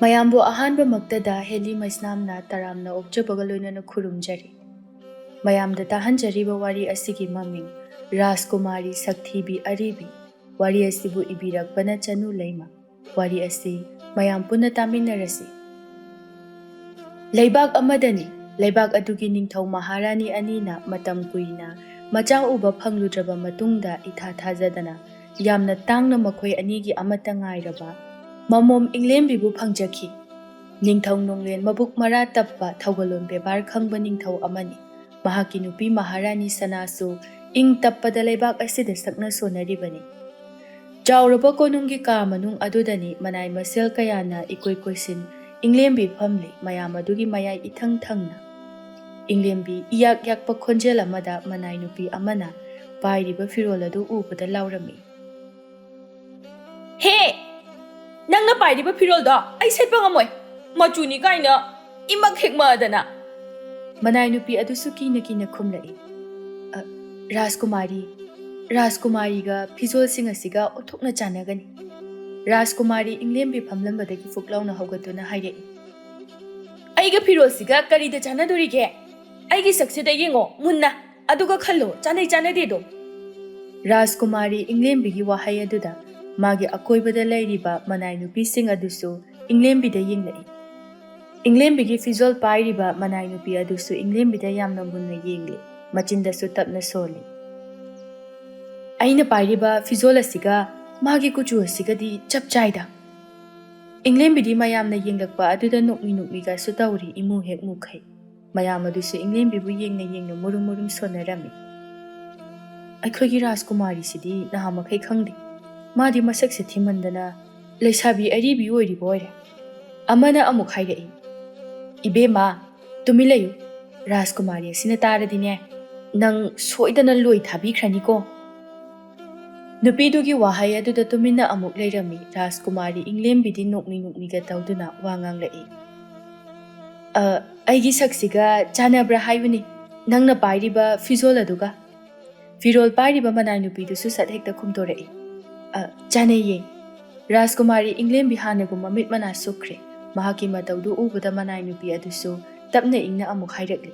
ꯃꯌꯥꯝꯕꯨ ꯑꯍꯥꯟꯕ ꯃꯛꯇꯗ ꯍꯦꯂꯤ ꯃꯩꯁꯅꯥꯝꯅ ꯇꯔꯥꯝꯅ ꯑꯣꯛꯆꯕꯒ ꯂꯣꯏꯅꯅ ꯈꯨꯔꯨꯝꯖꯔꯤ꯫ ꯃꯌꯥꯝꯗ ꯇꯥꯍꯟꯖꯔꯤꯕ ꯋꯥꯔꯤ ꯑꯁꯤꯒꯤ ꯃꯃꯤꯡ ꯔꯥꯖꯀꯨꯃꯥꯔꯤ ꯁꯛꯊꯤꯕꯤ ꯑꯔꯤꯕꯤ꯫ ꯋꯥꯔꯤ ꯑꯁꯤꯕꯨ ꯏꯕꯤꯔꯛꯄꯅ ꯆꯅꯨ ꯂꯩꯃ꯫ ꯋꯥꯔꯤ ꯑꯁꯤ ꯃꯌꯥꯝ ꯄꯨꯟꯅ ꯇꯥꯃꯤꯟꯅꯔꯁꯤ꯫ ꯂꯩꯕꯥꯛ ꯑꯃꯗꯅꯤ, ꯂꯩꯕꯥꯛ ꯑꯗꯨꯒꯤ ꯅꯤꯡꯊꯧ ꯃꯍꯥꯔꯥꯅꯤ ꯑꯅꯤꯅ ꯃꯇꯝ ꯀꯨꯏꯅ ꯃꯆꯥ ꯎꯕ ꯐꯪꯂꯨꯗ꯭ꯔꯕ ꯃꯇꯨꯡꯗ ꯏꯊꯥ ꯊꯥꯖꯗꯅ ꯌꯥꯝꯅ ꯇꯥꯡꯅ ꯃꯈꯣꯏ ꯑꯅꯤꯒꯤ ꯑꯃꯠꯇ ꯉꯥꯏꯔꯕ ꯃꯃꯣꯝ ꯏꯪꯂꯦꯝꯕꯤꯕꯨ ꯐꯪꯖꯈꯤ꯫ ꯅꯤꯡꯊꯧ ꯅꯣꯡꯂꯦꯟ ꯃꯕꯨꯛ ꯃꯔꯥ ꯇꯞꯄ ꯊꯧꯒꯜꯂꯣꯟ ꯕꯦꯕꯥꯔ ꯈꯪꯕ ꯅꯤꯡꯊꯧ ꯑꯃꯅꯤ꯫ ꯃꯍꯥꯛꯀꯤ ꯅꯨꯄꯤ ꯃꯍꯥꯔꯥꯅꯤ ꯁꯅꯥꯁꯨ ꯏꯪ ꯇꯞꯄꯗ ꯂꯩꯕꯥꯛ ꯑꯁꯤꯗ ꯁꯛꯅ ꯁꯣꯟꯅꯔꯤꯕꯅꯤ꯫ ꯆꯥꯎꯔꯕ ꯀꯣꯅꯨꯡꯒꯤ ꯀꯥ ꯃꯅꯨꯡ ꯑꯗꯨꯗꯅꯤ ꯃꯅꯥꯏ ꯃꯁꯦꯜ ꯀꯌꯥꯅ ꯏꯀꯣꯏ ꯀꯣꯏꯁꯤꯟ ꯏꯪꯂꯦꯝꯕꯤ ꯐꯝꯂꯤ꯫ ꯃꯌꯥꯝ ꯑꯗꯨꯒꯤ ꯃꯌꯥꯏ ꯏꯊꯪ ꯊꯪꯅ ꯏꯪꯂꯦꯝꯕꯤ ꯏꯌꯥꯛ ꯌꯥꯛꯄ ꯈꯣꯟꯖꯦꯜ ꯑꯃꯗ ꯃꯅꯥꯏ ꯅꯨꯄꯤ ꯑꯃꯅ ꯄꯥꯏꯔꯤꯕ ꯐꯤꯔꯣꯜ ꯑꯗꯨ ꯎꯕꯗ ꯂꯥꯎꯔꯝꯃꯤ꯫ ꯍꯦ! ꯅꯪꯅ ꯄꯥꯏꯔꯤꯕ ꯐꯤꯔꯣꯜꯗꯣ ꯑꯩ ꯁꯦꯠꯄ ꯉꯝꯃꯣꯏ, ꯃꯆꯨꯅꯤ ꯀꯥꯏꯅ ꯏꯃꯛ ꯍꯦꯛꯃꯛꯑꯗꯅ꯫ ꯃꯅꯥꯏ ꯅꯨꯄꯤ ꯑꯗꯨꯁꯨ ꯀꯤꯅ ꯀꯤꯅ ꯈꯨꯝꯂꯛꯏ꯫ ꯔꯥꯖꯀꯨꯃꯥꯔꯤꯒ ꯐꯤꯖꯣꯜꯁꯤꯡ ꯑꯁꯤꯒ ꯑꯣꯟꯊꯣꯛꯅ ꯆꯥꯟꯅꯒꯅꯤ꯫ ꯔꯥꯖꯀꯨꯃꯥꯔꯤ ꯏꯪꯂꯦꯝꯕꯤ ꯐꯝꯂꯝꯕꯗꯒꯤ ꯐꯨꯛ ꯂꯥꯎꯅ ꯍꯧꯒꯠꯇꯨꯅ ꯍꯥꯏꯔꯛꯏ꯫ ꯑꯩꯒ ꯐꯤꯔꯣꯜꯁꯤꯒ ꯀꯔꯤꯗ ꯆꯥꯟꯅꯗꯣꯔꯤꯒꯦ? ꯑꯩꯒꯤ ꯁꯛꯁꯤꯗ ꯌꯦꯡꯉꯣ ꯃꯨꯟꯅ, ꯑꯗꯨꯒ ꯈꯜꯂꯣ ꯆꯥꯟꯅꯩ ꯆꯥꯟꯅꯗꯦꯗꯣ꯫ ꯔꯥꯖꯀꯨꯃꯥꯔꯤ ꯏꯪꯂꯦꯝꯕꯤꯒꯤ ꯋꯥꯍꯩ ꯑꯗꯨꯗ ꯃꯥꯒꯤ ꯑꯀꯣꯏꯕꯗ ꯂꯩꯔꯤꯕ ꯃꯅꯥꯏ ꯅꯨꯄꯤꯁꯤꯡ ꯑꯗꯨꯁꯨ ꯏꯪꯂꯦꯝꯕꯤꯗ ꯌꯦꯡꯂꯛꯏ꯫ ꯏꯪꯂꯦꯝꯕꯤꯒꯤ ꯐꯤꯖꯣꯜ ꯄꯥꯏꯔꯤꯕ ꯃꯅꯥꯏ ꯅꯨꯄꯤ ꯑꯗꯨꯁꯨ ꯏꯪꯂꯦꯝꯕꯤꯗ ꯌꯥꯝꯅ ꯃꯨꯟꯅ ꯌꯦꯡꯂꯤ, ꯃꯆꯤꯟꯗꯁꯨ ꯇꯞꯅ ꯁꯣꯜꯂꯤ꯫ ꯑꯩꯅ ꯄꯥꯏꯔꯤꯕ ꯐꯤꯖꯣꯜ ꯑꯁꯤꯒ ꯃꯥꯒꯤ ꯀꯨꯆꯨ ꯑꯁꯤꯒꯗꯤ ꯆꯞ ꯆꯥꯏꯗ꯫ ꯏꯪꯂꯦꯝꯕꯤꯗꯤ ꯃꯌꯥꯝꯅ ꯌꯦꯡꯂꯛꯄ ꯑꯗꯨꯗ ꯅꯣꯛꯃꯤ ꯅꯣꯛꯃꯤꯒꯁꯨ ꯇꯧꯔꯤ ꯏꯃꯨ ꯍꯦꯛ ꯃꯨꯈꯩ꯫ ꯃꯌꯥꯝ ꯑꯗꯨꯁꯨ ꯏꯪꯂꯦꯝꯕꯤꯕꯨ ꯌꯦꯡꯅ ꯌꯦꯡꯅ ꯃꯨꯔꯨꯝ ꯃꯨꯔꯨꯝ ꯁꯣꯟꯅꯔꯝꯃꯤ꯫ ꯑꯩꯈꯣꯏꯒꯤ ꯔꯥꯖꯀꯨꯃꯥꯔꯤꯁꯤꯗꯤ ꯅꯍꯥꯃꯈꯩ ꯈꯪꯗꯦ, ꯃꯥꯗꯤ ꯃꯁꯛꯁꯦ ꯊꯤꯃꯟꯗꯅ ꯂꯩꯁꯥꯕꯤ ꯑꯔꯤꯕꯤ ꯑꯣꯏꯔꯤꯕ ꯑꯣꯏꯔꯦ꯫ ꯑꯃꯅ ꯑꯃꯨꯛ ꯍꯥꯏꯔꯛꯏ꯫ ꯏꯕꯦꯝꯃ, ꯇꯨꯃꯤꯟ ꯂꯩꯌꯨ, ꯔꯥꯖꯀꯨꯃꯥꯔꯤ ꯑꯁꯤꯅ ꯇꯥꯔꯗꯤꯅꯦ ꯅꯪ ꯁꯣꯏꯗꯅ ꯂꯣꯏ ꯊꯥꯕꯤꯈ꯭ꯔꯅꯤꯀꯣ꯫ ꯅꯨꯄꯤꯗꯨꯒꯤ ꯋꯥꯍꯩ ꯑꯗꯨꯗ ꯇꯨꯃꯤꯟꯅ ꯑꯃꯨꯛ ꯂꯩꯔꯝꯃꯤ꯫ ꯔꯥꯖꯀꯨꯃꯥꯔꯤ ꯏꯪꯂꯦꯝꯕꯤꯗꯤ ꯅꯣꯛꯃꯤ ꯅꯣꯛꯃꯤꯒ ꯇꯧꯗꯨꯅ ꯋꯥ ꯉꯥꯡꯂꯛꯏ꯫ ꯑꯩꯒꯤ ꯁꯛꯁꯤꯒ ꯆꯥꯟꯅꯕ꯭ꯔꯥ ꯍꯥꯏꯕꯅꯤ ꯅꯪꯅ ꯄꯥꯏꯔꯤꯕ ꯐꯤꯖꯣꯜ ꯑꯗꯨꯒ꯫ ꯐꯤꯔꯣꯜ ꯄꯥꯏꯔꯤꯕ ꯃꯅꯥꯏ ꯅꯨꯄꯤꯗꯨꯁꯨ ꯁꯠ ꯍꯦꯛꯇ ꯈꯨꯝꯗꯣꯔꯛꯏ꯫ ꯆꯥꯟꯅꯩꯌꯦ꯫ ꯔꯥꯖꯀꯨꯃꯥꯔꯤ ꯏꯪꯂꯦꯝꯕꯤ ꯍꯥꯟꯅꯒꯨꯝꯕ ꯃꯤꯠ ꯃꯅꯥ ꯁꯨꯛꯈ꯭ꯔꯦ꯫ ꯃꯍꯥꯛꯀꯤ ꯃꯇꯧꯗꯨ ꯎꯕꯗ ꯃꯅꯥꯏ ꯅꯨꯄꯤ ꯑꯗꯨꯁꯨ ꯇꯞꯅ ꯏꯪꯅ ꯑꯃꯨꯛ ꯍꯥꯏꯔꯛꯂꯤ꯫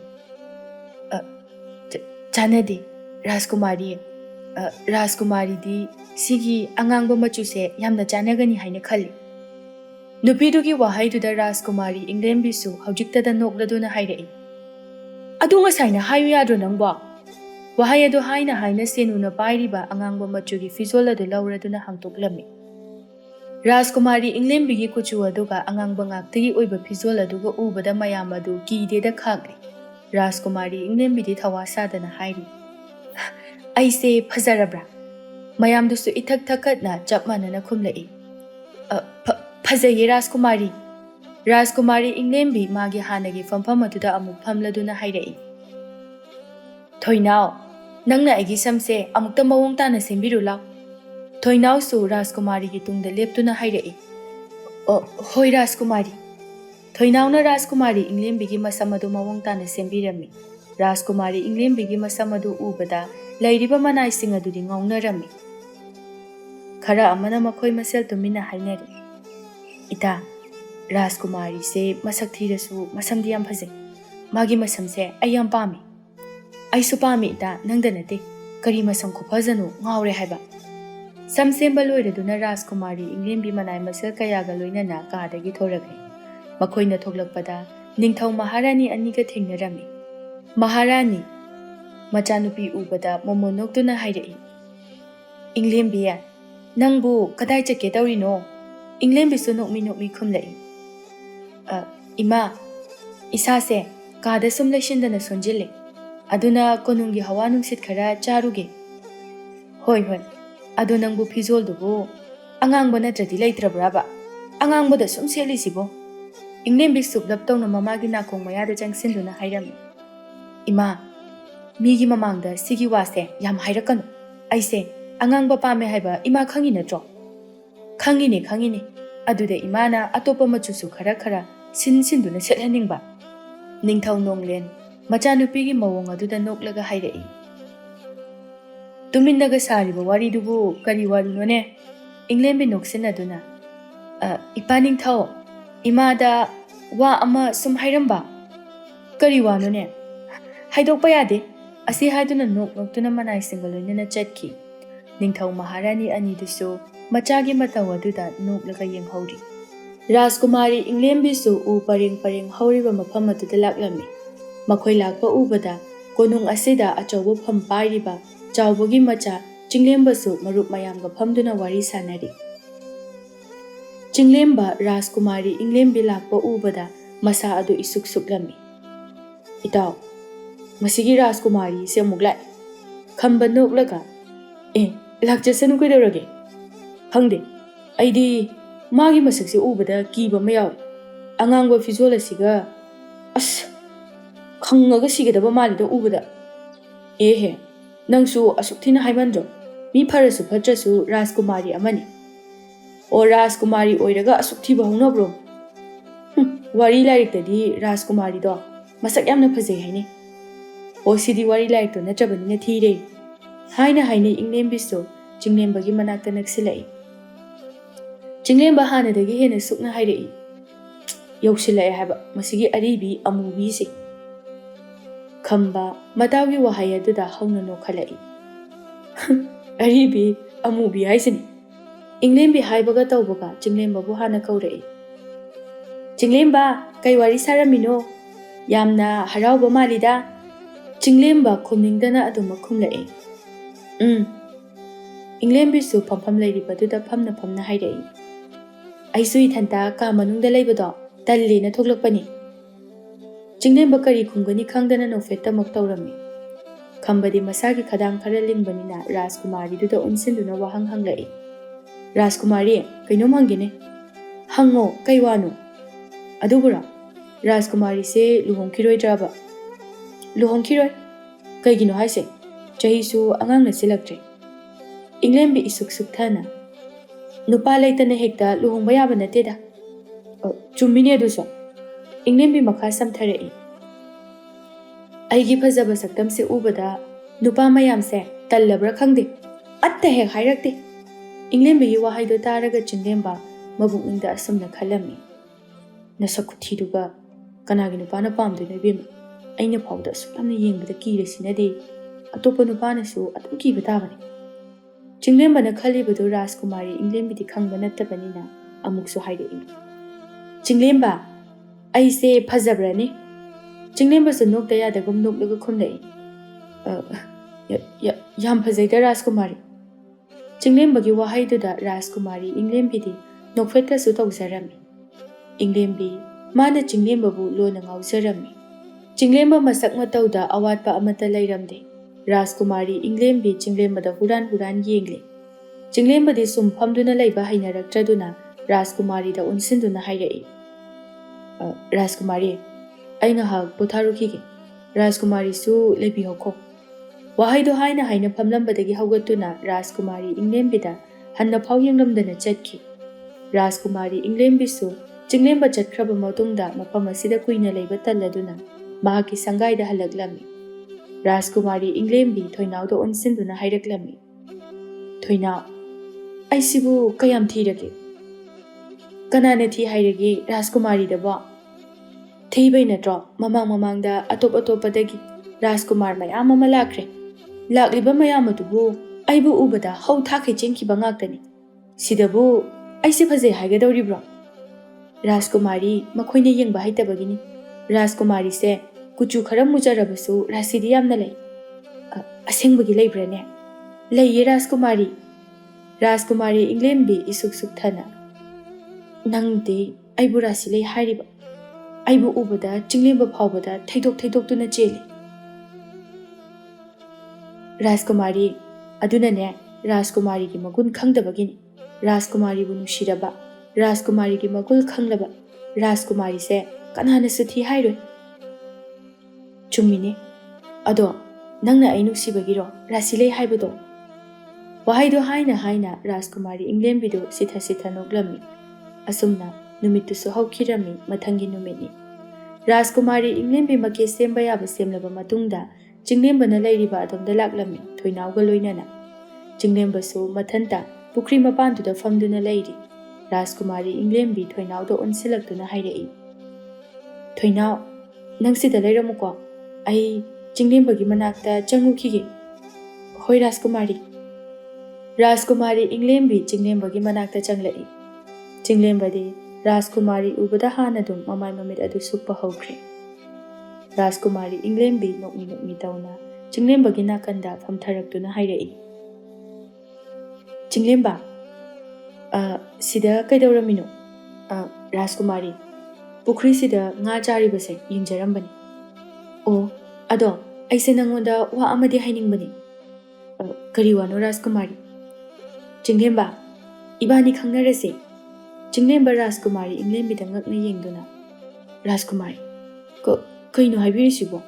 ꯆꯥꯟꯅꯗꯦ ꯔꯥꯖꯀꯨꯃꯥꯔꯤ꯫ ꯔꯥꯖꯀꯨꯃꯥꯔꯤꯗꯤ ꯁꯤꯒꯤ ꯑꯉꯥꯡꯕ ꯃꯆꯨꯁꯦ ꯌꯥꯝꯅ ꯆꯥꯟꯅꯒꯅꯤ ꯍꯥꯏꯅ ꯈꯜꯂꯤ꯫ ꯅꯨꯄꯤꯗꯨꯒꯤ ꯋꯥꯍꯩꯗꯨꯗ ꯔꯥꯖꯀꯨꯃꯥꯔꯤ ꯏꯪꯂꯦꯝꯕꯤꯁꯨ ꯍꯧꯖꯤꯛꯇꯗ ꯅꯣꯛꯂꯗꯨꯅ ꯍꯥꯏꯔꯛꯏ꯫ ꯑꯗꯨ ꯉꯁꯥꯏꯅ ꯍꯥꯏꯌꯨ ꯌꯥꯗ꯭ꯔꯣ ꯅꯪꯕꯣ? ꯋꯥꯍꯩ ꯑꯗꯨ ꯍꯥꯏꯅ ꯍꯥꯏꯅ ꯁꯦꯅꯨꯅ ꯄꯥꯏꯔꯤꯕ ꯑꯉꯥꯡꯕ ꯃꯆꯨꯒꯤ ꯐꯤꯖꯣꯜ ꯑꯗꯨ ꯂꯧꯔꯗꯨꯅ ꯍꯥꯡꯇꯣꯛꯂꯝꯃꯤ꯫ ꯔꯥꯖꯀꯨꯃꯥꯔꯤ ꯏꯪꯂꯦꯝꯕꯤꯒꯤ ꯀꯨꯆꯨ ꯑꯗꯨꯒ ꯑꯉꯥꯡꯕ ꯉꯥꯛꯇꯒꯤ ꯑꯣꯏꯕ ꯐꯤꯖꯣꯜ ꯑꯗꯨꯒ ꯎꯕꯗ ꯃꯌꯥꯝ ꯑꯗꯨ ꯀꯤꯗꯦꯗ ꯈꯥꯛꯂꯤ꯫ ꯔꯥꯖꯀꯨꯃꯥꯔꯤ ꯏꯪꯂꯦꯝꯕꯤꯗꯤ ꯊꯋꯥ ꯁꯥꯗꯅ ꯍꯥꯏꯔꯤ꯫ ꯑꯩꯁꯦ ꯐꯖꯔꯕ꯭ꯔꯥ? ꯃꯌꯥꯝꯗꯨꯁꯨ ꯏꯊꯛ ꯊꯛꯀꯠꯅ ꯆꯞ ꯃꯥꯟꯅꯅ ꯈꯨꯝꯂꯛꯏ꯫ ꯐꯖꯩꯌꯦ ꯔꯥꯖꯀꯨꯃꯥꯔꯤ꯫ ꯔꯥꯖꯀꯨꯃꯥꯔꯤ ꯏꯪꯂꯦꯝꯕꯤ ꯃꯥꯒꯤ ꯍꯥꯟꯅꯒꯤ ꯐꯝꯐꯝ ꯑꯗꯨꯗ ꯑꯃꯨꯛ ꯐꯝꯂꯗꯨꯅ ꯍꯥꯏꯔꯛꯏ꯫ ꯊꯣꯏꯅꯥꯎ, ꯅꯪꯅ ꯑꯩꯒꯤ ꯁꯝꯁꯦ ꯑꯃꯨꯛꯇ ꯃꯑꯣꯡ ꯇꯥꯅ ꯁꯦꯝꯕꯤꯔꯨ ꯂꯥꯎ꯫ ꯊꯣꯏꯅꯥꯎꯁꯨ ꯔꯥꯖꯀꯨꯃꯥꯔꯤꯒꯤ ꯇꯨꯡꯗ ꯂꯦꯞꯇꯨꯅ ꯍꯥꯏꯔꯛꯏ꯫ ꯍꯣꯏ ꯔꯥꯖꯀꯨꯃꯥꯔꯤ꯫ ꯊꯣꯏꯅꯥꯎꯅ ꯔꯥꯖꯀꯨꯃꯥꯔꯤ ꯏꯪꯂꯦꯝꯕꯤꯒꯤ ꯃꯁꯝ ꯑꯗꯨ ꯃꯑꯣꯡ ꯇꯥꯅ ꯁꯦꯝꯕꯤꯔꯝꯃꯤ꯫ ꯔꯥꯖꯀꯨꯃꯥꯔꯤ ꯏꯪꯂꯦꯝꯕꯤꯒꯤ ꯃꯁꯝ ꯑꯗꯨ ꯎꯕꯗ ꯂꯩꯔꯤꯕ ꯃꯅꯥꯏꯁꯤꯡ ꯑꯗꯨꯗꯤ ꯉꯥꯎꯅꯔꯝꯃꯤ꯫ ꯈꯔ ꯑꯃꯅ ꯃꯈꯣꯏ ꯃꯁꯦꯜ ꯇꯨꯃꯤꯟꯅ ꯍꯥꯏꯅꯔꯤ꯫ ꯏꯇꯥ, ꯔꯥꯖꯀꯨꯃꯥꯔꯤꯁꯦ ꯃꯁꯛ ꯊꯤꯔꯁꯨ ꯃꯁꯝꯗꯤ ꯌꯥꯝ ꯐꯖꯩ꯫ ꯃꯥꯒꯤ ꯃꯁꯝꯁꯦ ꯑꯩ ꯌꯥꯝ ꯄꯥꯝꯃꯤ꯫ ꯑꯩꯁꯨ ꯄꯥꯝꯃꯤ ꯏꯇꯥ, ꯅꯪꯗ ꯅꯠꯇꯦ꯫ ꯀꯔꯤ ꯃꯁꯝ ꯈꯨꯐꯖꯅꯣ, ꯉꯥꯎꯔꯦ ꯍꯥꯏꯕ꯫ ꯁꯝ ꯁꯦꯝꯕ ꯂꯣꯏꯔꯗꯨꯅ ꯔꯥꯖꯀꯨꯃꯥꯔꯤ ꯏꯪꯂꯦꯝꯕꯤ ꯃꯅꯥꯏ ꯃꯁꯦꯜ ꯀꯌꯥꯒ ꯂꯣꯏꯅꯅ ꯀꯥꯗꯒꯤ ꯊꯣꯔꯛꯂꯤ꯫ ꯃꯈꯣꯏꯅ ꯊꯣꯛꯂꯛꯄꯗ ꯅꯤꯡꯊꯧ ꯃꯍꯥꯔꯥꯅꯤ ꯑꯅꯤꯒ ꯊꯦꯡꯅꯔꯝꯃꯤ꯫ ꯃꯍꯥꯔꯥꯅꯤ ꯃꯆꯥꯅꯨꯄꯤ ꯎꯕꯗ ꯃꯣꯃꯣꯟ ꯅꯣꯛꯇꯨꯅ ꯍꯥꯏꯔꯛꯏ꯫ ꯏꯪꯂꯦꯝꯕꯤ, ꯅꯪꯕꯨ ꯀꯗꯥꯏ ꯆꯠꯀꯦ ꯇꯧꯔꯤꯅꯣ? ꯏꯪꯂꯦꯝꯕꯤꯁꯨ ꯅꯣꯛꯃꯤ ꯅꯣꯛꯃꯤ ꯈꯨꯝꯂꯛꯏ꯫ ꯏꯃꯥ, ꯏꯁꯥꯁꯦ ꯀꯥꯗ ꯁꯨꯝ ꯂꯩꯁꯤꯟꯗꯅ ꯁꯣꯟꯖꯤꯜꯂꯦ, ꯑꯗꯨꯅ ꯀꯣꯅꯨꯡꯒꯤ ꯍꯋꯥ ꯅꯨꯡꯁꯤꯠ ꯈꯔ ꯆꯥꯔꯨꯒꯦ꯫ ꯍꯣꯏ, ꯑꯗꯣ ꯅꯪꯕꯨ ꯐꯤꯖꯣꯜꯗꯨꯕꯨ ꯑꯉꯥꯡꯕ ꯅꯠꯇ꯭ꯔꯗꯤ ꯂꯩꯇ꯭ꯔꯕ꯭ꯔꯥꯕ? ꯑꯉꯥꯡꯕꯗ ꯁꯨꯝ ꯁꯦꯠꯂꯤꯁꯤꯕꯣ? ꯏꯪꯂꯦꯝꯕꯤ ꯁꯨꯞꯂꯞ ꯇꯧꯅ ꯃꯃꯥꯒꯤ ꯅꯥꯀꯣꯡ ꯃꯌꯥꯗ ꯆꯪꯁꯤꯟꯗꯨꯅ ꯍꯥꯏꯔꯝꯃꯤ꯫ ꯏꯃꯥ, ꯃꯤꯒꯤ ꯃꯃꯥꯡꯗ ꯁꯤꯒꯤ ꯋꯥꯁꯦ ꯌꯥꯝ ꯍꯥꯏꯔꯛꯀꯅꯨ꯫ ꯑꯩꯁꯦ ꯑꯉꯥꯡꯕ ꯄꯥꯝꯃꯦ ꯍꯥꯏꯕ ꯏꯃꯥ ꯈꯪꯉꯤ ꯅꯠꯇ꯭ꯔꯣ? ꯈꯪꯉꯤꯅꯦ꯫ ꯑꯗꯨꯗ ꯏꯃꯥꯅ ꯑꯇꯣꯞꯄ ꯃꯆꯨꯁꯨ ꯈꯔ ꯁꯤꯟꯗꯨꯅ ꯁꯦꯠꯍꯟꯅꯤꯡꯕ꯫ ꯅꯤꯡꯊꯧ ꯅꯣꯡꯂꯦꯟ ꯃꯆꯥꯅꯨꯄꯤꯒꯤ ꯃꯑꯣꯡ ꯑꯗꯨꯗ ꯅꯣꯛꯂꯒ ꯍꯥꯏꯔꯛꯏ꯫ ꯇꯨꯃꯤꯟꯅꯒ ꯁꯥꯔꯤꯕ ꯋꯥꯔꯤꯗꯨꯕꯨ ꯀꯔꯤ ꯋꯥꯔꯤꯅꯣꯅꯦ? ꯏꯪꯂꯦꯝꯕꯤ ꯅꯣꯛꯁꯤꯟꯅꯗꯨꯅ, ꯏꯄꯥ ꯅꯤꯡꯊꯧ, Imada wa ama sum hairamba. Kari wanone. Haidokpa yade. Asi haiduna noktuna manai singaloina chatki. Ningthau Maharani ani dusu machagi mataw aduda noklaga yenghori. Rajkumari inglembisu u paring hauriba mafam aduda laklami. Makhoi lakpa ubada konung asida achawbo pham pairiba chawbogi macha chinglembasu marup mayamga phamduna wari sanari. Chinglemba Rajkumari inglembi lakpa ubada masa adu isuk suklami. Itaw, masigi Rajkumari se muglai. Khamba noklaga. Lakchasanu kaidaurage. Khangde, aidi magi masakse ubada kiba mayaw. Angangba fizol asiga khangaga sigadaba malida ubada. Ehe, nangsu asukthina haimandro. Mi pharasu phatrasu Rajkumari amani. O Rajkumari oiraga asukthi bahunabro. Wari laiktadi Rajkumari do masak yamna phajai haine. O sidi wari laikto nachabanina thire. Haina inglembisu chinglembagi manakta naksilai. Chinglemba hanadagi hena sukna hairei. Yausilai haba masigi aribi amubi si. Khamba matawi wahaya duda hauna no khalai. Aribi amubi haisini. Inglembi haibaga tawbaga chinglemba bu hana kaurei. Chinglemba kai wari saramino. Yamna harauba malida. Chinglemba khumningdana aduma khumlai. Inglembisu pam lairiba duda pamna hairei. Aisu ithanta ka manungda laibado talli na thoklakpani. Chinglemba kari khumgani khangdana nofetta maktawrami. Khambadi masagi khadang khara lingbanina Rajkumari duda unsinduna wahang hanglai. Rajkumari kainom hangine. Hango kaiwano. Adubura Rajkumari se luhongkiroi draba. Luhongkiroi kaigino haise. Chahisu angang na silaktre. Inglembi isuk thana. Nupa laitana hekta luhongba yaba nateda. Chummini aduso. Inglembi makha samtharei. Aigi phajaba saktam se ubada nupa mayam se tallabra khangde. Atta hek hairakte. Inglembi gi wahaido taraga chinglemba mabukningda asumna khalami. Nasakuthiduga kanagi nupana pamduna bima. Aina phawda suklamna yengbada kirasinade. Atopa nupanasu atum kiba tabani. Chinglemba na khalibadu Rajkumari inglembi di khangba nattabanina amuksu hairei. Chinglemba aise phajabrani. Chinglemba su nokta yadagum noklaga khumlai. Yam phajaida Rajkumari. Chinglemba gi wahaiduda Rajkumari inglembi di nokfetta su tawjarami. Inglembi mana chinglemba bu lona ngawjarami. Chinglemba masak matawda awatpa amata lairamde. Rajkumari inglembi chinglemba da huran yengle. Chinglemba di sum phamduna laiba hainarakraduna Rajkumari da unsinduna hairei. Rajkumari, aina hag potharukige. Rajkumari su lebi hoko. Wahaido haina phamlambadagi haugatuna Rajkumari inglembi da hanna phau yenglamdana chatki. Rajkumari inglembi su chinglemba chatkraba matungda mafam asida kuina leiba talladuna mahaki sangaida halaklami. Rajkumari inglembi thoinauda unsinduna hairaklami. Thoinau, aisibu kayam thirage. Kanana thi hairage Rajkumari daba. Theibai natro mamangda atopadagi Rajkumar mayam ama lakre. Lakliba mayam adubu aibu ubada hau thakhe chenkiba ngaktani. Sidabu aisi phajai haigadawribro. Rajkumari makhoina yengba haitabagini. Rajkumari se kuchu khara mujarabasu rasidi yamna lai. Asengbagi laibrane. Laiye Rajkumari. Rajkumari inglembi isuk thana. Nangde aibu rasi lai hairiba. Aibu ubada chinglemba phawbada thaidok tuna chele. Rajkumari adunane Rajkumari gi magun khangdabagini. Rajkumari bu nushiraba. Rajkumari gi magul khanglaba. Rajkumari se kanana suthi hairoi. Chummine. Ado nangna ai nuksibagiro rasilei haibado. Wahaido haina Rajkumari inglembi do sitha noglami. Asumna numittusu haukirami mathangi numitni. Rajkumari inglembi make semba yaba semlaba matungda chinglemba na lairiba adomda laklami thoinauga loinana. Chinglemba su mathanta pukri mapanduda famduna lairi. Rajkumari Inglembi Thoinaudo onsilaktuna hairei. Thoinau, nang sida leiramuko. Ai Chinglembagi manakta changukige. Hoi Rajkumari. Rajkumari Inglembi Chinglembagi manakta changlai. Chinglembadi Rajkumari ubada hanadum mamai mamit adu sukpa hokre. Rajkumari Inglembi nokmi tauna Chinglembagi nakanda famtharaktuna hairei. Chinglemba, sida kaidauramino. Rajkumari, pukri sida nga charibase yingjarambani. Oh, ado, aise nangoda wa amadi hainingbani. Kari wano Rajkumari. Chinglemba, ibani khangnarase. Chinglemba Rajkumari Inglembi da ngakna yengduna. Rajkumari, kaino haibirisibo.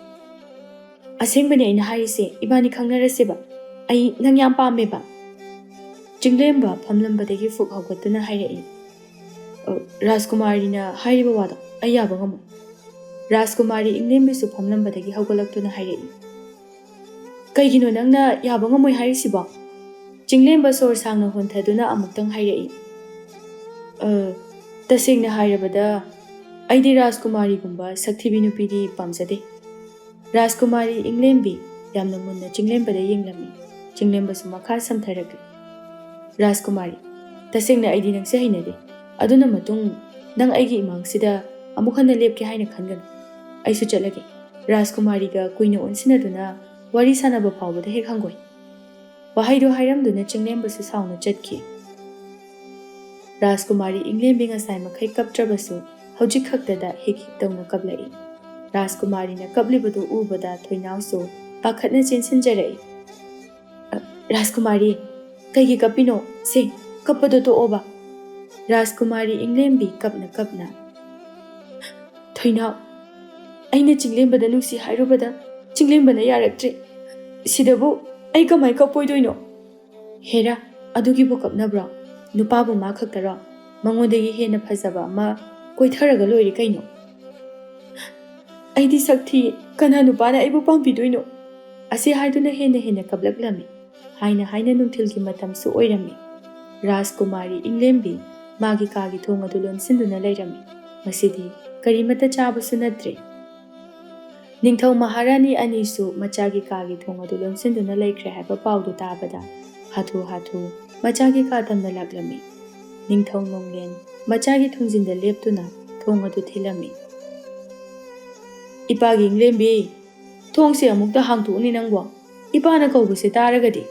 Asengbani aina harise ibani khangnarase ba. Ai nang yam pameba. Chinglemba phamlambadagi fuk hawgatuna hairei. Rajkumari na hairiba wada ayaba ngamo. Rajkumari Inglembi su phamlambadagi hawgalaktuna hairei. Kaigino nangna yaba ngamoi hairisiba. Chinglemba sor sangna honthaduna amuktang hairei. Tasengna hairabada aidi Rajkumari gumba Sakthibi nupidi pamjade. Rajkumari Inglembi yamna munna Chinglembada yenglami. Chinglemba su makha samtharagli. Rajkumari, tasengna aidi nang se hainade. Aduna matung nang aigi imangsida amukhana lepke haina khangan. Aisu chalage. Rajkumari ga kuina onsinaduna wari sanaba phawbada hek hangoi. Wahaido hairamduna Chinglemba su sauna chatki. Rajkumari Inglembi ngasai makhai kaptrabasu hojik khaktada hek tawna kablai. Rajkumari na kablibadu ubada Thoinau su pakhatna chensinjarai. Rajkumari, kaigi kapino se kapado to oba. Rajkumari Inglembi kapna. Thoinau, aina Chinglembada nusi hairubada Chinglembana yaraktre. Sidabu ai kamai kapoidoino. Hera adugibo kapnabra. Nupabu ma khaktara. Mangodagi hena phajaba ma koitharaga loiri kaino. Aidi sakthi kana nupana aibu pampidoino. Ase haiduna hena kablaklami. Haina nungthilgi matam su oirami. Rajkumari Inglembi magi kagi thonga dulon sinduna lairami. Masidi karimata chaba sunatre. Ningthau Maharani anisu machagi kagi thonga dulon sinduna laikre haba paudu tabada. Hathu machagi ka tamna laglami. Ningthau Nonglen machagi thongjinda leptuna thonga du thilami. Ipagi Inglembi thongse amukta hangthuni nangwa. Ipana kaubuse taragadi.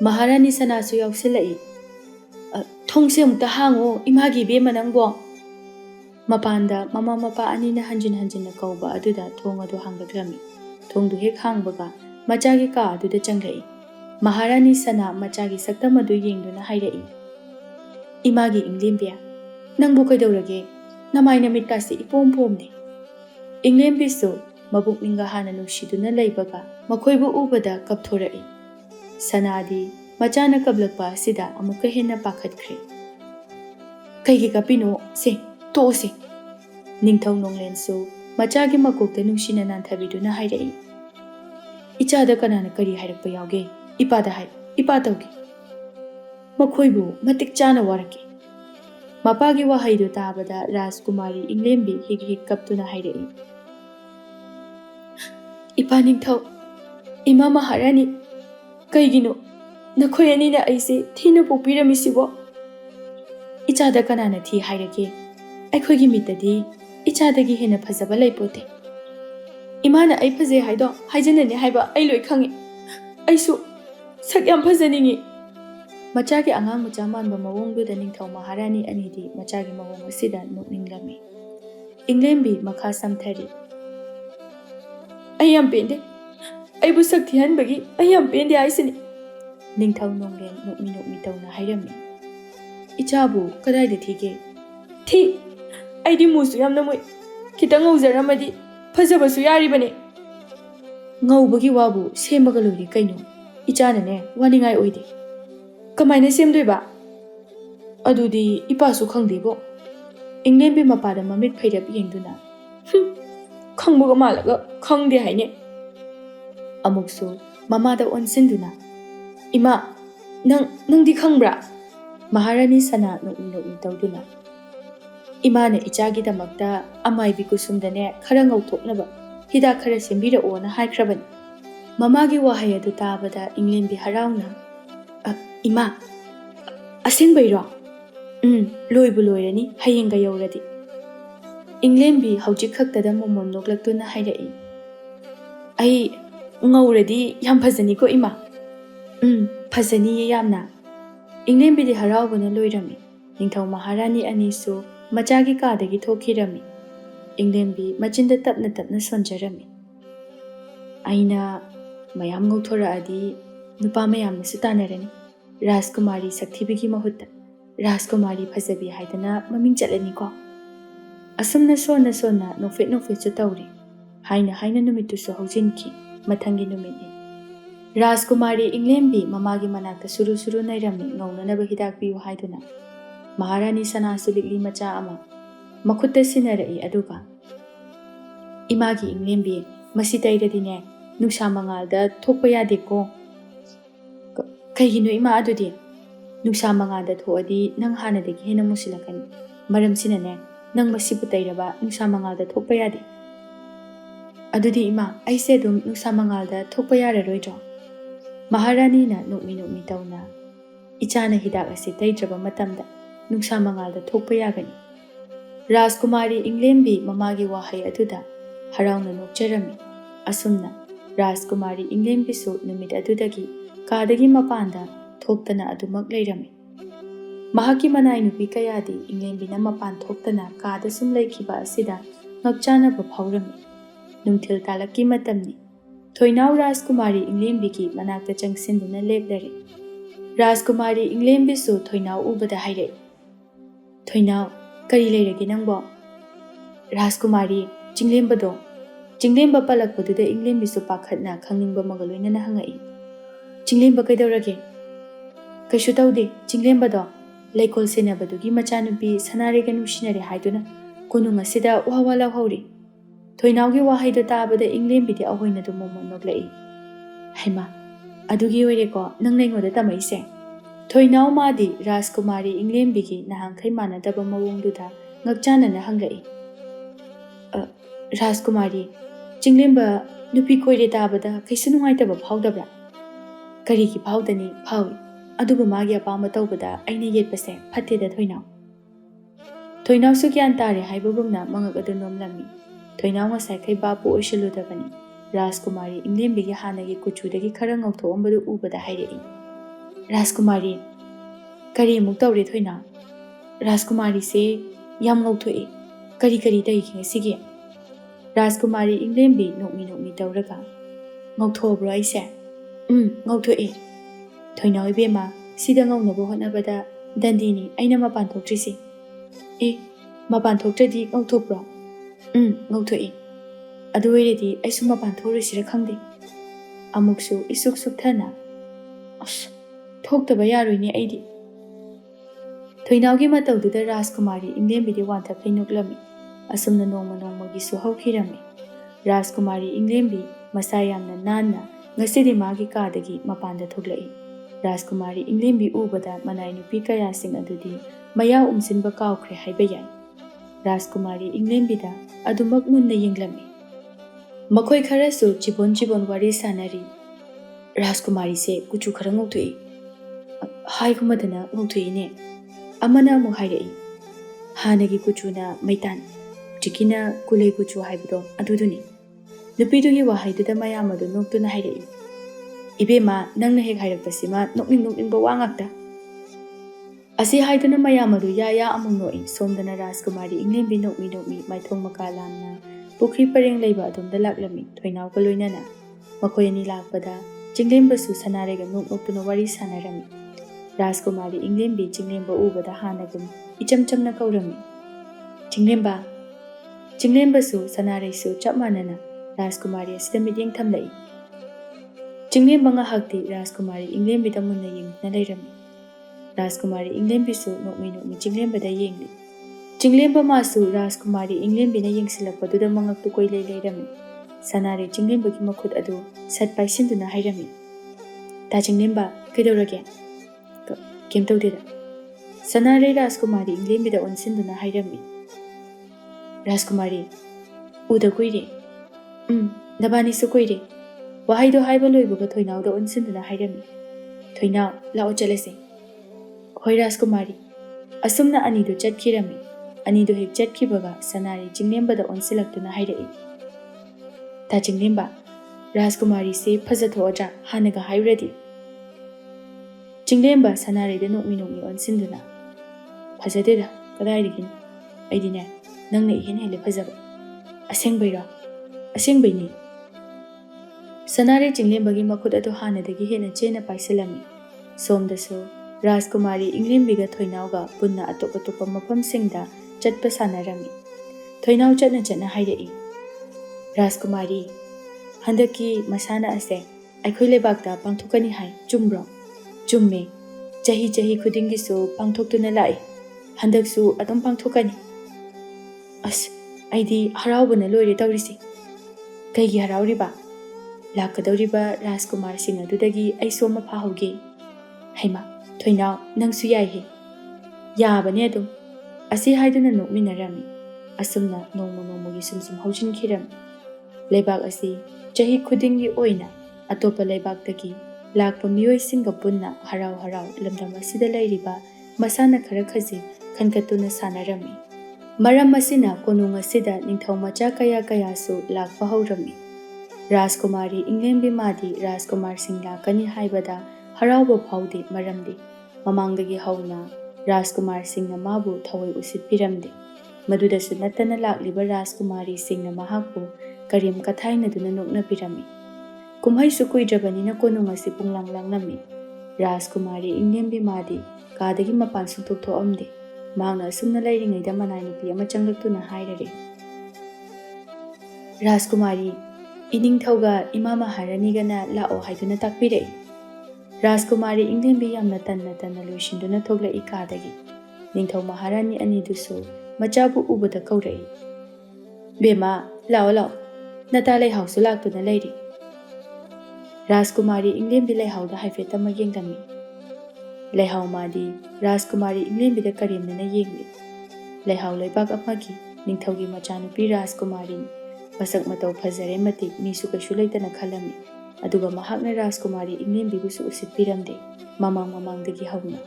Maharani sanasu yausilai. Thongse amukta hango imagi be manangbo. Mapanda mapa anina hanjin kauba aduda thong adu hanglaklami. Thong du hek hangbaga machagi ka aduda changlai. Maharani sana machagi saktam adu yengduna hairei. Imagi Inglembi, nangbu kaidaurage namai namit kasi ipom-pomne. Inglembi su mabuk ninga hana nusiduna laibaga makoibu ubada kapthorai. Sanadi machana kablakpa sida amuka henna pakhatkre. Kaigi kapino se to se. Ningthau Nonglen su machagi makokta nungsina nanthabiduna hairei. Ichada kanana kari hairakpa yauge. Ipada hai, ipadauge. Makoibu matik chana warake. Mapagi wahaidu tabada Rajkumari Inglembi hik kaptuna hairei. Ipa ningthau, Ima Maharani, kaigino, nakoyani na aise thina pokpiramisibo. Ichada kanana thi hairake. Aikhoigi mitadi ichadagi hena phajaba laipote. Imana ai phaje haido haijanane haiba ai loi khangi. Aisu sak yam phajaningi. Machagi angang macha manba mawongduda Ningthau Maharani anidi machagi mawong asida nokninglami. Inglembi makha samthari. Ayam pende. Aibu sakthi hanbagi ayam pende aisini. Ningthau Nonglen nokmi tauna hairami. Ichabu kadai de thige. Thi aidi musu yam namoi. Kitang ngaujaramadi phajabasu yaribane. Ngaubagi wabu semaga lori kaino. Ichanane waningai oide. Kamaina semdoiba? Adudi ipasu khangdebo. Inglembi mapada mamit phairap yengduna. Khangbuga malaga khangde haine. Amuksu mamada onsinduna. Ima, nangdi khangbra? Maharani Sana nokni tawduna. Imana ichagidamagta amaibi kusumdane khara ngauthoknaba hidak khara sembira'ona haikrabani. Mamagi wahai adu tabada inglembi harauna. Ima, asengbairo? Loibu loirani hayenga yauradi. Inglembi haujik khaktada momon noklatuna hairai. Ai ngauradi yam phajani ko ima. Phajani yamna. Inglembi di haraubana loirami. Ningthau Maharani anisu machagi kadagi thokhirami. Inglembi machinda tapna tapna sonjarami. Aina mayam ngauthora'adi nupa mayam nasu tanarani. Rajkumari Sakthibi mahutta Rajkumari Phajabi haidana maming chatlani ko. Asumna sona nofet chu tawri. Haina numittu su haujinki mathangi numitni. Rajkumari Inglembi mamagi manakta suru nairami ngaunanaba hidak piyu haiduna. Maharani Sana sulikli macha ama makhutta sinarai aduga. Imagi Inglembi masitairadine nungsa mangalda thokpa yade ko. Kaigino ima adudi nungsa mangalda thoadi nang hanadagi hena musilakani. Maram sinane nang masibu tairaba nungsa mangalda thokpa yade. Adudi ima aise dum nungsa mangalda thokpa yararoidro. Maharani na nukmi tawna. Ichana hidak ase taidraba matamda nungsa mangalda thokpa yagani. Rajkumari Inglembi mamagi wahai aduda harauna nokjarami. Asumna Rajkumari Inglembi su numit adudagi kadagi mapanda thoktana adumak leirami. Mahaki manai nupi kayadi Inglembi na mapan thoktana kada sum laikiba asida ngakchana ba phawrami. Nungthil talaki matamni. Thoinau Rajkumari Inglembi ki manakta changsinduna leplari. Rajkumari Inglembi su thoinau ubada hairai. Thoinau kari leiragi nangbo? Rajkumari Chinglemba palakpaduda Inglembi su pakhatna khangningba magaloina na hangai. Chinglemba kaidaurage? Kaishu tawde Chinglemba do laikol senabadugi machanupi sanarega nungsinare haiduna kunung asida wawala hauri. Thoinaugi wahaido tabada Inglembi di ahoina du momon noglai. Haima, adugi oireko nang naingoda tamaise. Thoinau madi Rajkumari Inglembi ki nahangkai manadaba mawongduda ngakchana na hangai. Rajkumari, Chinglemba nupi koire tabada kaisu nungaitaba phawdabra. Karigi phawdani phawi. Adubu magi apama tawbada aina yetpase phatteda Thoinau. Thoinau su gyan tare haibabumna mangak adu nomlami. Thoinau ngasai kai bapu oisiludabani. Rajkumari Inglembi ki hanagi kuchudagi khara ngauthokambadu ubada hairei. Rajkumari, kari amuk tawre Thoinau? Rajkumari se yam ngauthoi. Kari tagi ngasigi. Rajkumari Inglembi nokmi tawraga. Ngauthobro aise? Ngauthoi. Thoinau ibema sida ngaunabo honabada dandini aina mapan thoktrisi. Mapan thoktradi ngauthopro? Ngauthoi. Adu oiredi aisu mapan thorisira khangde. Amuksu isuk thana. Thoktaba yaroine aidi. Thoinaugi matawduda Rajkumari Inglembi di wanthaphlai noklami. Asumna nongmagi su haukhirami. Rajkumari Inglembi masa yamna nanna ngasidi magi kadagi mapanda thoglai. Rajkumari Inglembi ubada manai nupi kaya sing adudi maya umsinba kawkhre haiba yai. Rajkumari Inglembi da adumak munna yenglami. Makhoi khara su chibon wari sanari. Rajkumari se kuchu khara ngauthoi. Haikumadana ngauthoi ne. Amana amuk hairai. Hanagi kuchuna maitan. Chikina kulei kuchu haibado aduduni. Nupidugi wahaiduda mayamadu noktuna hairai. Ibema nangna hek hairakpasima nokning ba wangakta. Asi haiduna mayamadu ya amuk noi somdana Rajkumari Inglembi nokmi maithong makalamna pukri pareng leiba adumda laklami Thoinau ka loinana. Makhoi ani lakpada Chinglemba su sanarega noktuna wari sanarami. Rajkumari Inglembi Chinglemba ubada hanagum ichamna kaurami. Chinglemba su sanare su chapmanana Rajkumari asida midyeng thamlai. Chinglemba nga hakti Rajkumari Inglembi da munna yengna leirami. Rajkumari Inglembi su nokmi Chinglemba da yengli. Chinglemba masu Rajkumari Inglembi na yengsilakpaduda mangaktu koilei leirami. Sanare Chinglemba ki makhut adu satpai sinduna hairami. Ta Chinglemba kaidaurage? Kem tawdeda? Sanare Rajkumari Inglembida Onsinduna Hairami. Rajkumari, Uda Kuire. Nabani Sukuire. Wahaido Haiba Loibuga Toinao the Onsinduna Hairami. Toinao, Lao Jalese. Hoi Rajkumari. Asumna Anido Jet Kirami. Anido Hip Jet Kibaga, Sanari Jinglemba the Onsilaktuna Haidai. Ta Jinglemba. Rajkumari say Pazatoja, Hanaga Hai ready. Jinglemba Sanari the Nokmi on Sinduna. Pazadida, Kadaikin. I didn't. Nang Nahin Heli Pazaba. A sing by rock. A sing by knee. Sanari Jinglemba Gimakuda to Hana the Gihin and Chena by Salami. Som the so. Rajkumari Inglembiga Toinauga, Punna Atopatopa Mapam Singda, Jet Pasanarami. Toinau Jana Haidai. Rajkumari. Handaki Masana Ase, I could bagda, Pangtokani Hai, Jumbro, Jumme, Jahi Kudingi so, Pangtok to Nalai, Handaksu, Adam Pangtokani. As, I di Harabana Lori Taurisi. Kagi Harauriba. Lakadoriba, Rajkumar Singa Dudagi, I saw my pahogi. Haima, Toinau, Nangsuyahi. Yabanedum. Asi Haiduna no Minarami. Asumna no monomogi sum Hojin Kiram. Lebag Asi. Jahi Kudingi Oina, Atopa Lebagdaki, Lak Pamui Singapuna, Harau, Lamdama Sida Riba, Masana Karakazi, Kankatuna Sanarami. Maramasina, Konunga Sida, Nintoma Jakaya Kayasu, Lak Pahorami. Rajkumari, Inglembi Madi, Rajkumar Singla, Kani Haibada, Haraubo Paudi, Maramdi, Mamangagi Hauna, Rajkumar Singna Mabu, Tawi Usit Piramdi. Maduda Sunatana Lak Liba Rajkumari Singna Mahapu. Karim Kathaina Duna Nokna Pirami. Kumhai Sukui Jabanina Konunga Sipung Lang Nami. Rajkumari Inglembi Madi, Kadagi Mapan Sutukto Omde. Mangna Sumna Lighting a Damanai Piama Changatuna Haidari. Rajkumari, Ining Toga, Imama Haranigana, Lao Haiduna Takpire. Rajkumari Inglembi Yamnatan Lucian Duna Togla Ikadagi. Ningto Maharani Aniduso, Majabu Ubada Kodai. Bema, Lao. Natale House Lak to the lady. Rajkumari Inglembi Lehau the Haifeta Magingami. Lehau Madi, Rajkumari Inglembi the Karim and a Yingli. Lehau Lebag of Magi, Ningtogi Machanu Pi Rajkumari, Pasak Mato Pazaremati, Misuka Shulatan a Kalami, Aduga Mahagna Rajkumari Inglembi Usit Piramde, Mamang the Gihauna.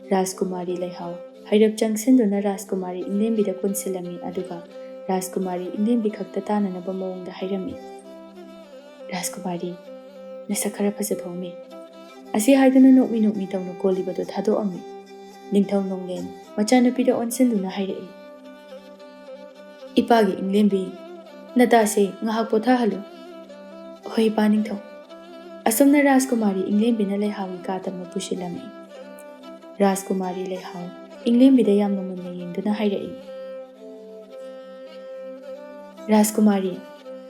Rajkumari Lehau, Hidup Junction Dona Rajkumari Inglembi the Kunsilami Aduga. Rajkumari Inglembi Kaktatana Nabamong the Hairami. Rajkumari Nasakara Pasatomi. Asi Haidana no me down no Goliba to Tado on me. Ningtown no lane, Machana Pida on Sinduna Haidai. Ipagi Inglembi Nadase Ngahapota Halo. Hoi Paningto. Asumna Rajkumari Inglembi Nalehawi Gata Mapushilami. Rajkumari Lehau Inglembi the Yamamuna Duna Haidai. Rajkumari,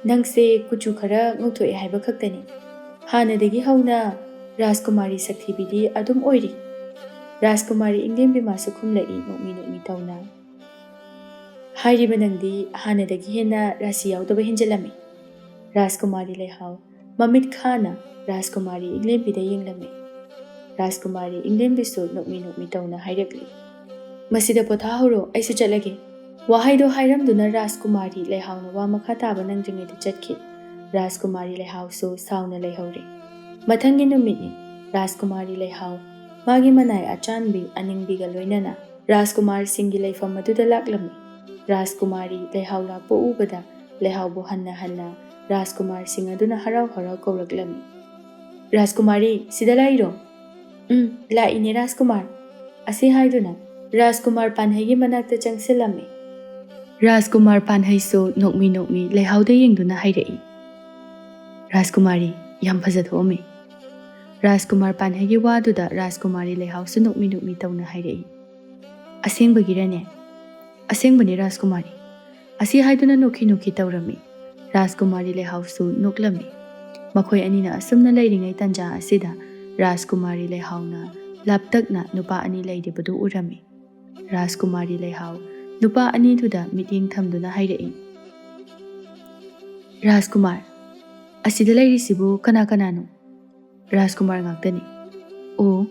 Nangse Kuchukara Mutu Haibakaktani. Hana de Gihauna, Rajkumari Sakthibi Adum Oiri. Rajkumari Inglembi Masukum Lai, Mokmino Mitauna. Hairi Banandi, Hana de Gihena, Rasiao the Hinjalami. Rajkumari Lehau, Mamit Khana, Rajkumari Inglembi the Yinglami. Rajkumari Inglembi so Nokmino Mitauna Haidagli. Masida Potahoro, I sujalagi. Wahaido Hiram Duna Rajkumari Lehau Wamakata Bananging to Jetki. Rajkumari Lehau so Sauna Lehori. Matangin Mini, Rajkumari Lehau, Magi Manai Achanbi, Aningbiga Loinana, Rajkumar Singile from Maduda Laklami, Rajkumari Lehau La Po Ubada, Lehau Bohanna Hanna, Rajkumar Singaduna Harau Koraglami. Rajkumari Sidalairo. La ini Rajkumar. Asi Haiduna. Rajkumar Panhagi Manakta Changsilami. Rajkumar Panhai so Nokmi Lehau de Yingduna Haidai. Rajkumari Yam Pazatomi. Rajkumar Panhagi Waduda Rajkumari Lehau so Nokmi Tauna Haidai. Asing Bagirane. Asing Bani Rajkumari. Asi Haiduna Noki Taurami. Rajkumari Lehau so Noklami. Makoy Anina Asumna Lading Tanja Asida. Rajkumari Lehau na Laptagna Nupa Ani Lady Badu Urami. Rajkumari Lehau, Nupa Ani to the meeting Tamduna Haidai. Rajkumar Asida Lady Sibu Kanakanano. Rajkumar Naktani. O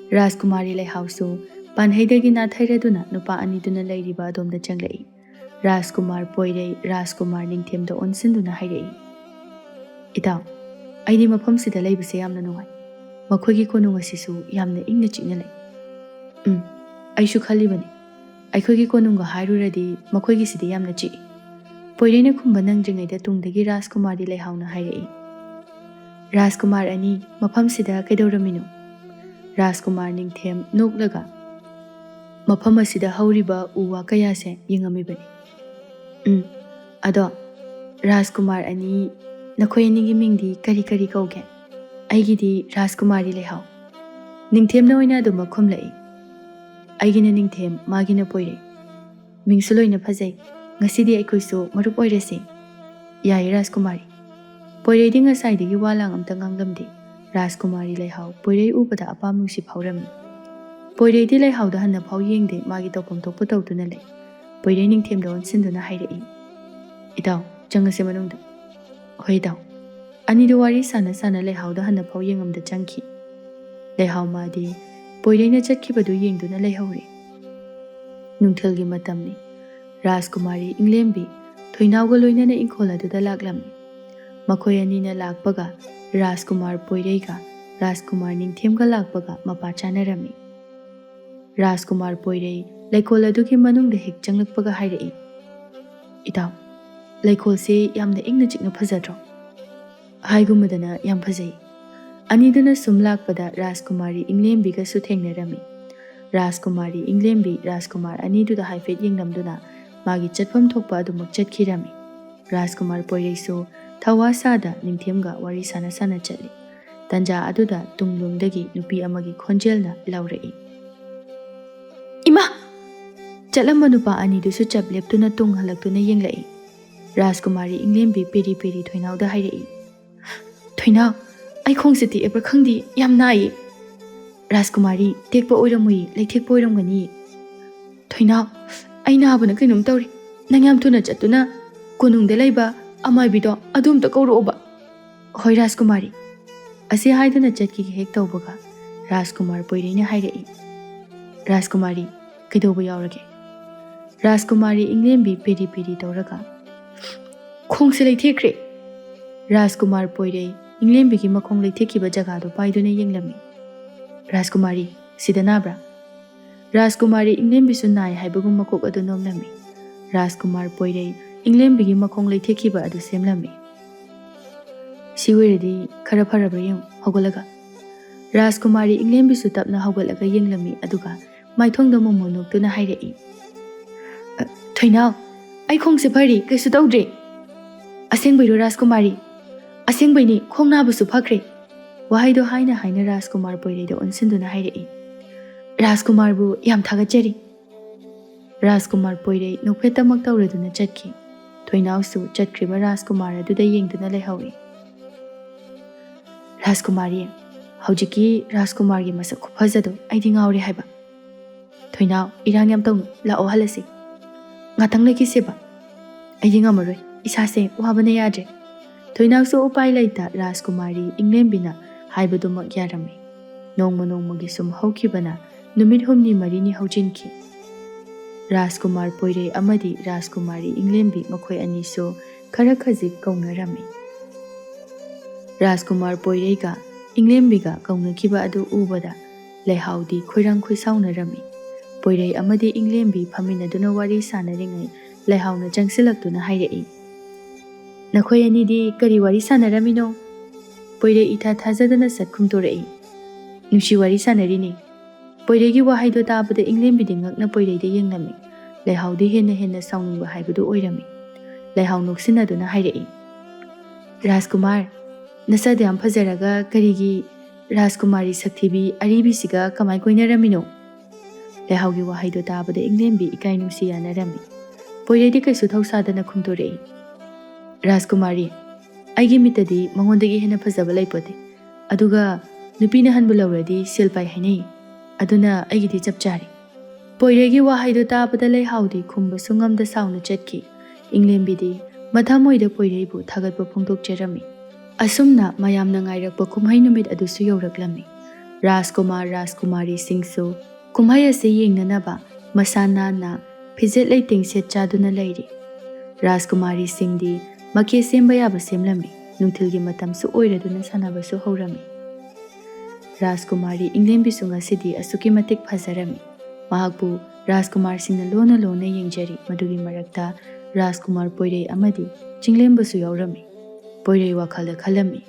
Rajkumari Lehau so Panhaidagi nathairaduna nupa aniduna lairiba adomda changlai. Rajkumar poirei Rajkumar ningthemda onsinduna hairai. Itaw, aidi mafamsida laibase yamna nungai. Makhoigi konung asisu yamna ingna chikna lai. Aishu khalibani. Aikhoigi konunga hairuradi makhoigi sidi yamna chiki. Poireina khumba nangdringaida tungdagi Rajkumari laihauna hairai. Rajkumar ani mafamsida kaidauramino. Rajkumar ningthem noklaga mafam asida hauriba uwa kayase yengamibani. Ado Rajkumar ani nakhoi anigi mingdi kari kari kauge. Aigidi Rajkumari leihau. Ningthem na oina aduma khumlai. Aigina ningthem magina poire. Mingsuloina phajai. Ngasidi aikhoisu marup oirase. Yai Rajkumari. Poire di ngasaidagi walang amta nganglamdi. Rajkumari leihau poire ubada apam nungsi phaurami. Poire di leihau da hanna phau yengde magi tawpam thokpa tawduna lei. Poire ningthem da onsinduna hairai. Itaw, changase manungda. Hoi daw. Ani do wari sana sana leihau da hanna phau yengamda changki. Leihau madi poire na chatkibadu yengduna leihauri. Nungthelgi matamni. Rajkumari inglembi thoinawga loinana ingkhola duda laklamni. Makhoi anina lakpaga Rajkumar poirega Rajkumar ningthemga lakpaga mapa chanarami. Rajkumar poirei laikol adugi manungda hek changlakpaga hairai. Itaw, laikol se yamna ingna chikna phajadro. Haigumadana yam phajai. Aniduna sumlakpada Rajkumari inglembiga su thengnarami. Rajkumari inglembi Rajkumar aniduda haifet yenglamduna magi chatfam thokpa adumak chatkirami. Rajkumar poirei thawasada ningthemga wari sana sana chatli. Tanja aduda tunglungdagi nupi amagi khonjelna laurai. Ima! Chatlamba nupa anidusu chapleptuna tung halaktuna yenglai. Rajkumari inglembi peri peri thoinawda hairai. Thoinaw, ai khongsiti ebra khangdi yam nai. Rajkumari tekpa oiramui leithekpa oiramgani. Thoinaw, ai nabuna kainum tawri. Nangyam thuna chatuna konungda laiba amaibido adumta kauroba. Hoi Rajkumari. Asi haiduna chatki hek tawbaga Rajkumar poireina hairai. Rajkumari kaidoba yaurage. Rajkumari inglembi peri peri tawraga. Khongse leithekre. Rajkumar poirei inglembi ki makhong leithekiba jagado paiduna yenglami. Rajkumari sidanabra. Rajkumari inglembi su nai haibagum makok adu nomlami. Rajkumar poirei inglembi ki makhong leithekiba adu semlami. Siwiredi khara pharabra yeng hogolaga. Rajkumari inglembi su tapna hogolaga yenglami aduga maithongda momonok tuna hairai. Thoinaw, ai khongse phari kaisu tawdre. Asengbairo Rajkumari. Asengbaini khongnabusu phakre. Wahaido haina haina Rajkumar poireida onsinduna hairai. Rajkumar bu yam thagachari. Rajkumar poirei nokphetamak tawraduna chatki. Thoinaw su chatkriba Rajkumar aduda yengduna leihauri. Rajkumari, haujiki Rajkumar gi masak khufajado aidi ngauri haiba. Thoinaw, irang yam tawnu lao halasi. Ngatang leki seba. Aidi ngamaroi, isase wabana yadre. Thoinaw su upai laita Rajkumari inglembina haibadumak yarami. Nongma nongmagi sum haukibana numit humni marini haujinki. Rajkumar poirei amadi Rajkumari inglembi makhoi aniso khara khajik kaunarami. Rajkumar poireiga inglembiga kaunnakiba adu ubada leihaudi khoirang khoisaunarami. Poirei amadi inglembi phaminaduna wari sanaringai leihauna changsilaktuna hairai. Nakhoi anidi kari wari sanaramino? Poirei itha thajadana satkhumtorai. Nushi wari sanarini. Poireigi wahaido tabada inglembi dingakna poireida yenglami. Leihaudi henna henna sauningba haibadu oirami. Leihau noksinaduna hairai. Rajkumar, nasada yam phajaraga karigi Rajkumari Sakthibi Aribi siga kamai koinaramino? Leihaugi wahaido tabada inglembi ikai nungsi yanarami. Poireidi kaisu thausadana khumtorei. Rajkumari, aigi mitadi mangondagi henna phajaba laipote. Aduga nupina hanbu lauradi silpai hainai. Aduna aigidi chapchari. Poiregi wahaido tabada leihaudi khumba sungamda sauna chatki. Inglembidi mathamoida poireibu thagatpa phongdokcherami. Asumna mayamna ngairakpa kumhai numit adusu yoraklami. Rajkumar Rajkumari singsu ꯀꯨꯝꯍꯩ ꯑꯁꯤ ꯌꯦꯡꯅꯅꯕ ꯃꯁꯥ ꯅꯥꯟꯅ ꯐꯤꯖꯦꯠ ꯂꯩꯇꯦꯡ set ꯆꯥꯗꯨꯅ ꯂꯩꯔꯤ꯫ ꯔꯥꯖꯀꯨꯃꯥꯔꯤꯁꯤꯡꯗꯤ ꯃꯀꯦ ꯁꯦꯝꯕ ꯌꯥꯕ ꯁꯦꯝꯂꯝꯃꯤ, ꯅꯨꯡꯊꯤꯜꯒꯤ ꯃꯇꯝꯁꯨ ꯑꯣꯏꯔꯗꯨꯅ ꯁꯥꯟꯅꯕꯁꯨ ꯍꯧꯔꯝꯃꯤ꯫ ꯔꯥꯖꯀꯨꯃꯥꯔꯤ ꯏꯪꯂꯦꯝꯕꯤꯁꯨ ꯉꯁꯤꯗꯤ ꯑꯁꯨꯛꯀꯤ ꯃꯇꯤꯛ ꯐꯖꯔꯝꯃꯤ꯫ ꯃꯍꯥꯛꯄꯨ ꯔꯥꯖꯀꯨꯃꯥꯔꯁꯤꯡꯅ ꯂꯣꯟꯅ ꯂꯣꯟꯅ ꯌꯦꯡꯖꯔꯤ꯫ ꯃꯗꯨꯒꯤ ꯃꯔꯛꯇ ꯔꯥꯖꯀꯨꯃꯥꯔ ꯄꯣꯏꯔꯩ ꯑꯃꯗꯤ ꯆꯤꯡꯂꯦꯝꯕꯁꯨ ꯌꯥꯎꯔꯝꯃꯤ꯫ ꯄꯣꯏꯔꯩ ꯋꯥꯈꯜꯗ ꯈꯜꯂꯝꯃꯤ,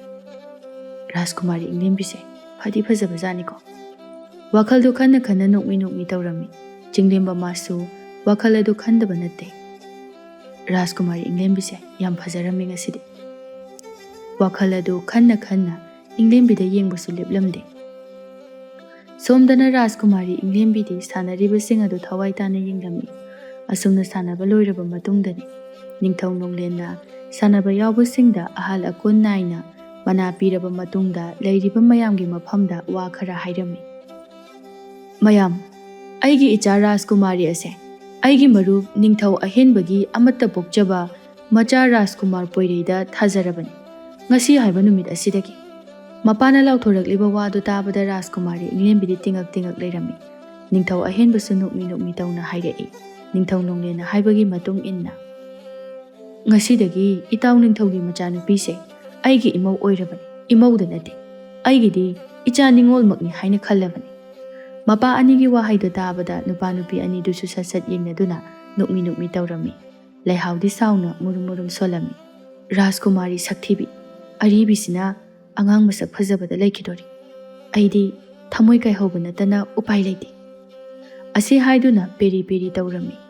ꯔꯥꯖꯀꯨꯃꯥꯔꯤ ꯏꯪꯂꯦꯝꯕꯤꯁꯦ ꯐꯗꯤ ꯐꯖꯕꯖꯥꯠꯅꯤꯀꯣ꯫ ꯋꯥꯈꯜꯗꯨ ꯈꯟꯅ ꯈꯟꯅ ꯅꯣꯛꯃꯤ ꯅꯣꯛꯃꯤ ꯇꯧꯔꯝꯃꯤ꯫ ꯆꯤꯡꯂꯦꯝꯕ ꯃꯥꯁꯨ ꯋꯥꯈꯜ ꯑꯗꯨ ꯈꯟꯗꯕ ꯅꯠꯇꯦ꯫ ꯔꯥꯖꯀꯨꯃꯥꯔꯤ ꯏꯪꯂꯦꯝꯕꯤꯁꯦ ꯌꯥꯝ ꯐꯖꯔꯝꯃꯤ ꯉꯁꯤꯗꯤ꯫ ꯋꯥꯈꯜ ꯑꯗꯨ ꯈꯟꯅ ꯈꯟꯅ ꯏꯪꯂꯦꯝꯕꯤꯗ ꯌꯦꯡꯕꯁꯨ ꯂꯦꯞꯂꯝꯗꯦ꯫ ꯁꯣꯝꯗꯅ ꯔꯥꯖꯀꯨꯃꯥꯔꯤ ꯏꯪꯂꯦꯝꯕꯤꯗꯤ ꯁꯥꯟꯅꯔꯤꯕꯁꯤꯡ ꯑꯗꯨ ꯊꯋꯥꯏ ꯇꯥꯅ ꯌꯦꯡꯂꯝꯃꯤ꯫ ꯑꯁꯨꯝꯅ ꯁꯥꯟꯅꯕ ꯂꯣꯏꯔꯕ ꯃꯇꯨꯡꯗꯅꯤ ꯅꯤꯡꯊꯧ ꯅꯣꯡꯂꯦꯟꯅ ꯁꯥꯟꯅꯕ ꯌꯥꯎꯕꯁꯤꯡꯗ ꯑꯍꯥꯜ ꯑꯀꯣꯟ ꯅꯥꯏꯅ ꯃꯅꯥ ꯄꯤꯔꯕ ꯃꯇꯨꯡꯗ ꯂꯩꯔꯤꯕ ꯃꯌꯥꯝꯒꯤ ꯃꯐꯝꯗ ꯋꯥ ꯈꯔ ꯍꯥꯏꯔꯝꯃꯤ꯫ ꯃꯌꯥꯝ, ꯑꯩꯒꯤ ꯏꯆꯥ ꯔꯥꯖꯀꯨꯃꯥꯔꯤ ꯑꯁꯦ ꯑꯩꯒꯤ ꯃꯔꯨꯞ ꯅꯤꯡꯊꯧ ꯑꯍꯦꯟꯕꯒꯤ ꯑꯃꯠꯇ ꯄꯣꯛꯆꯕ ꯃꯆꯥ ꯔꯥꯖꯀꯨꯃꯥꯔ ꯄꯣꯏꯔꯩꯗ ꯊꯥꯖꯔꯕꯅꯤ꯫ ꯉꯁꯤ ꯍꯥꯏꯕ ꯅꯨꯃꯤꯠ ꯑꯁꯤꯗꯒꯤ ꯃꯄꯥꯅ ꯂꯥꯎꯊꯣꯔꯛꯂꯤꯕ ꯋꯥꯗꯨ ꯇꯥꯕꯗ ꯔꯥꯖꯀꯨꯃꯥꯔꯤ ꯏꯪꯂꯦꯝꯕꯤꯗꯤ ꯇꯤꯡꯉꯛ ꯇꯤꯡꯉꯛ ꯂꯩꯔꯝꯃꯤ꯫ ꯅꯤꯡꯊꯧ ꯑꯍꯦꯟꯕꯁꯨ ꯅꯣꯛꯃꯤ ꯅꯣꯛꯃꯤ ꯇꯧꯅ ꯍꯥꯏꯔꯛꯏ꯫ ꯅꯤꯡꯊꯧ ꯅꯣꯡꯂꯦꯟꯅ ꯍꯥꯏꯕꯒꯤ ꯃꯇꯨꯡ ꯏꯟꯅ ꯉꯁꯤꯗꯒꯤ ꯏꯇꯥꯎ ꯅꯤꯡꯊꯧꯒꯤ ꯃꯆꯥꯅꯨꯄꯤꯁꯦ ꯑꯩꯒꯤ ꯏꯃꯧ ꯑꯣꯏꯔꯕꯅꯤ꯫ ꯏꯃꯧꯗ ꯅꯠꯇꯦ, ꯑꯩꯒꯤꯗꯤ ꯏꯆꯥ ꯅꯤꯡꯉꯣꯜꯃꯛꯅꯤ ꯍꯥꯏꯅ ꯈꯜꯂꯕꯅꯤ꯫ ꯃꯄꯥ ꯑꯅꯤꯒꯤ ꯋꯥꯍꯩꯗꯨ ꯇꯥꯕꯗ ꯅꯨꯄꯥ ꯅꯨꯄꯤ ꯑꯅꯤꯗꯨꯁꯨ ꯁꯠ ꯁꯠ ꯌꯦꯡꯅꯗꯨꯅ ꯅꯣꯛꯃꯤ ꯅꯣꯛꯃꯤ ꯇꯧꯔꯝꯃꯤ꯫ ꯂꯩꯍꯥꯎꯗꯤ ꯁꯥꯎꯅ ꯃꯨꯔꯨꯝ ꯃꯨꯔꯨꯝ ꯁꯣꯜꯂꯝꯃꯤ꯫ ꯔꯥꯖꯀꯨꯃꯥꯔꯤ ꯁꯛꯊꯤꯕꯤ ꯑꯔꯤꯕꯤꯁꯤꯅ ꯑꯉꯥꯡ ꯃꯁꯛ ꯐꯖꯕꯗ ꯂꯩꯈꯤꯗꯣꯔꯤ꯫ ꯑꯩꯗꯤ ꯊꯃꯣꯏ ꯀꯥꯏꯍꯧꯕ ꯅꯠꯇꯅ ꯎꯄꯥꯏ ꯂꯩꯇꯦ꯫ ꯑꯁꯤ ꯍꯥꯏꯗꯨꯅ ꯄꯦꯔꯤ ꯄꯦꯔꯤ ꯇꯧꯔꯝꯃꯤ꯫